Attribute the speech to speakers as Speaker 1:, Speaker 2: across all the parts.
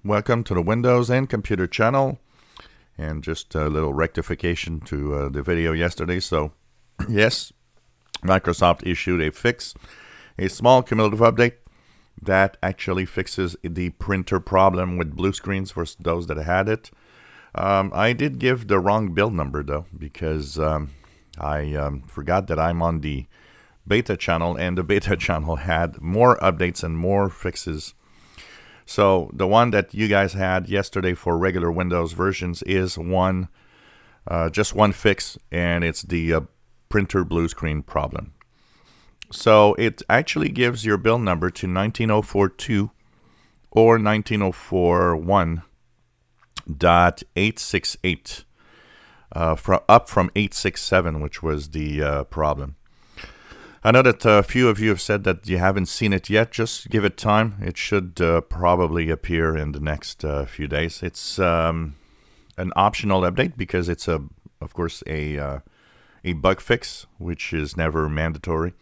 Speaker 1: welcome to the Windows and Computer channel. And just a little rectification to the video yesterday. So, yes, Microsoft issued a small cumulative update that actually fixes the printer problem with blue screens for those that had it. I did give the wrong build number though, because I forgot that I'm on the beta channel, and the beta channel had more updates and more fixes. So the one that you guys had yesterday for regular Windows versions is just one fix, and it's the printer blue screen problem. So it actually gives your build number to 19042 or 19041.868, up from 867, which was the problem. I know that a few of you have said that you haven't seen it yet. Just give it time. It should probably appear in the next few days. It's an optional update because it's of course a bug fix, which is never mandatory.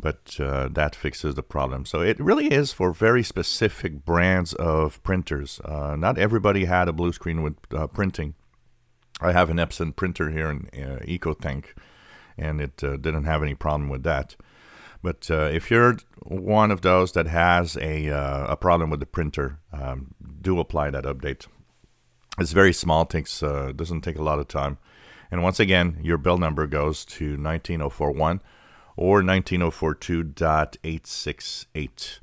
Speaker 1: But that fixes the problem. So it really is for very specific brands of printers. Not everybody had a blue screen with printing. I have an Epson printer here in EcoTank, and it didn't have any problem with that. But if you're one of those that has a problem with the printer, do apply that update. It's very small, doesn't take a lot of time. And once again, your build number goes to 19041 or 19042.868.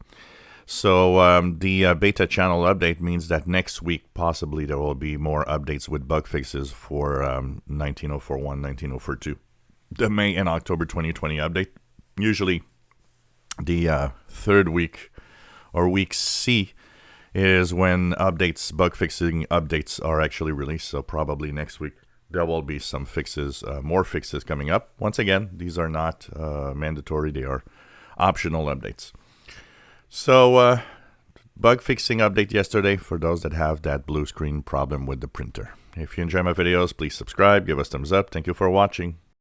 Speaker 1: So the beta channel update means that next week possibly there will be more updates with bug fixes for 19041, 19042. The May and October 2020 update. Usually the third week or week C is when bug fixing updates are actually released. So probably next week there will be some fixes, more fixes coming up. Once again, these are not mandatory. They are optional updates. So bug fixing update yesterday for those that have that blue screen problem with the printer. If you enjoy my videos, please subscribe, give us thumbs up. Thank you for watching.